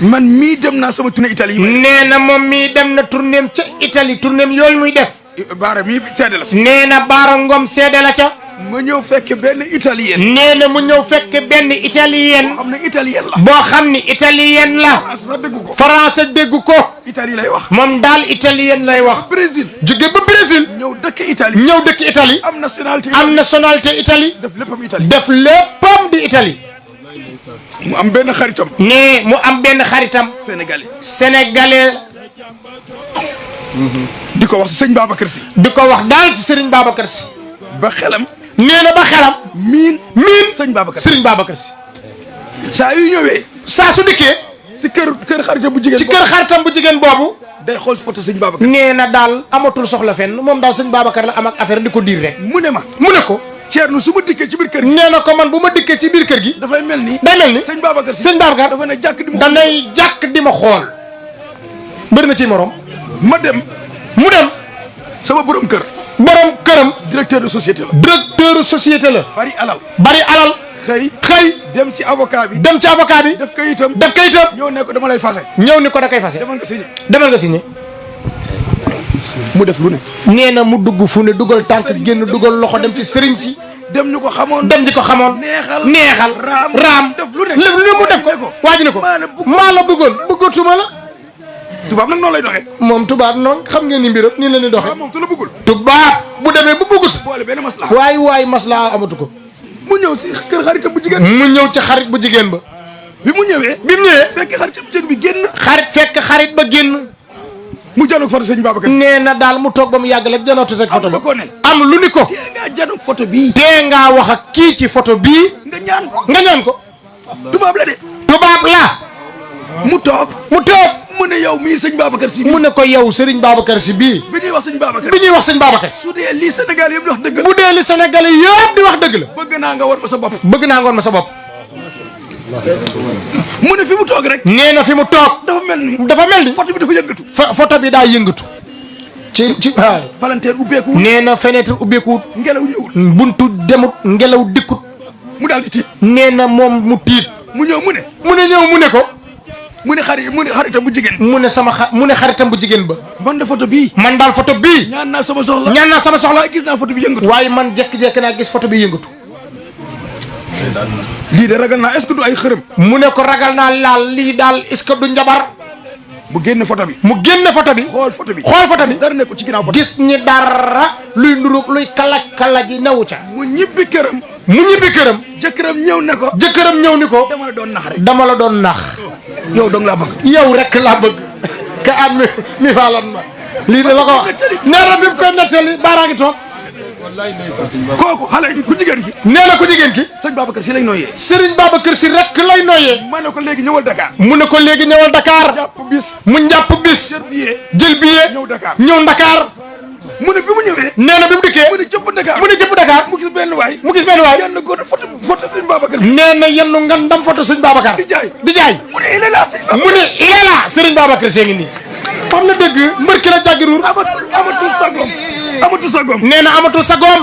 man mii dem naa sama tournée Italie yi. nee na moom mii dem na tournéem ca Italie tournéem yooyu muy def. Baara mii seede la si. nee na Baara Ngom seede la ca. ma ñëw fekk benn italien. nee na mu ñëw fekk benn italien. boo xam ne italien la. boo xam ni italien la. français déggu ko. français déggu ko. Italie lay wax. moom daal italien lay wax. Brésil. jóge ba Brésil. ñëw dëkk Italie. ñëw dëkk Italie. am nationalité. am nationalité Italie. def léppam Italie. def léppam di Italie. mu am benn xaritam. nee mu am benn xaritam. sénégalais. sénégalais. di ko wax si sëñ Babacar Si. di ko wax daal ci Serigne Babacar Si. ba xelam. nee na ba xelam. miin sëñ Babacar Si. Serigne Babacar Si. saa yu ñëwee. saa su dikkee. si kër xaritam bu jigéen. ci kër xaritam bu jigéen boobu. day xool photo sëñ Babacar. nee na daal amatul soxla fenn moom daal sëñ Babacar la am ak affaire di ko diir rek. mu ne ma. mu ne ko. Thierno su ma dikkee ci biir kër gi. nee na ko man bu ma dikkee ci biir kër gi. dafay mel ni. day mel ni sëñ Babacar Si. sëñ Babacar dafa ne jàkk di ma. danay jàkk di ma xool. bëri na ci morom. ma dem. mu dem. sama borom kër. borom këram. directeur de société la. directeur société la. bari alal. bari alal. xëy. dem si avocat bi. dem ci avocat bi. def kayitam. def kayitam. ñëw ne ko dama lay fase. ñëw ni ko da koy fase. demal nga signé. demal nga signé. mu def lu ne. nee na mu dugg fu ne dugal tànk génn dugal loxo dem ci sëriñ si. dem ñu ko xamoon. dem di ko xamoon. neexal raam def lu ne. lu mu def ko. waaj ne ko maa la bëggoon bëggatuma la. tubaab nag noonu lay doxee. moom tubaab noonu xam ngeen ni mbiram nii la ñuy doxee. moom tu la bëggul. tubaab bu demee bu bëggut. boole benn masla. waay maslaa amatu ko. mu ñëw si kër xaritam bu jigéen. mu ñëw ci xarit bu jigéen ba. bi mu ñëwee. fekk xaritam bu jigéen bi génn. xarit ba génn. mu janoog photo sëñ Babacar. nee na daal mu toog ba mu yàgg rek janootu rek photo bi. am lu ni ko. tee ngaa janoog photo bii. tee ngaa wax ak kii ci photo bii. nga ñaan ko. tubaab la de. tubaab la. mu toog. mu ne yow mii sëñ Babacar Si. mu ne ko yow Serigne Babacar Si bii. bi ñuy wax sëñ Babacar. Si. su dee lii Sénégal yëpp di wax dëgg la. bu dee li Sénégal yëpp di wax dëgg la. bëgg naa nga war ma sa bopp. mu ne fi mu toog rek. nee na fi mu toog. dafa mel ni. photo bi dafa yëngatu. photo bi daa yëngatu. ci palanteer ubbeeku. nee na fenêtre ubbeeku. ngelaw ñëwul. buntu demut ngelaw dikkut. mu daal di tiit. nee na moom mu tiit. mu ñëw mu ne ko. mu ne xaritam bu jigéen. mu ne xaritam bu jigéen ba. man daal photo bii. ñaan naa sama soxla. waaye gis naa photo bi yëngatu. waaye man jékki-jékki naa gis photo bi yëngatu. lii de ragal naa est-ce que du ay xërëm. mu ne ko ragal naa laal lii daal est-ce que du njabar. mu génne photo bi. xool photo bi. dara nekkul ci ginnaaw photo bi. gis ni dara luy nurug luy kalaj yi newu ca. mu ñibbi këram. jëkkëram ñëw ni ko. dama la doon nax. yow dong laa bëgg. yow rek laa bëgg. ka am mi faalan ma. lii de la ko wax. nee na bi mu koy nettali baaraa ngi toog. kooku xale ku jigéen ki. nee na ku jigéen ki. sëñ Babacar Si lay nooyee. Serigne Babacar Si rek lay nooyee. mu ne ko léegi ñëwal Dakar. mu njàpp bis. jël billet. ñëw Dakar. mu ne bi mu ñëwee. nee na bi mu dikkee. mu ne jëpp Dakar. mu gis benn waay. yenn góor photo sëñ Babacar. nee na yenn ngandam photo sëñ Babacar. di jaay. mu ne il est là Serigne Babacar Si ngi nii. xam na dëgg mbër ki la jàggi ruur. amatul sagom. nee na amatul sagom.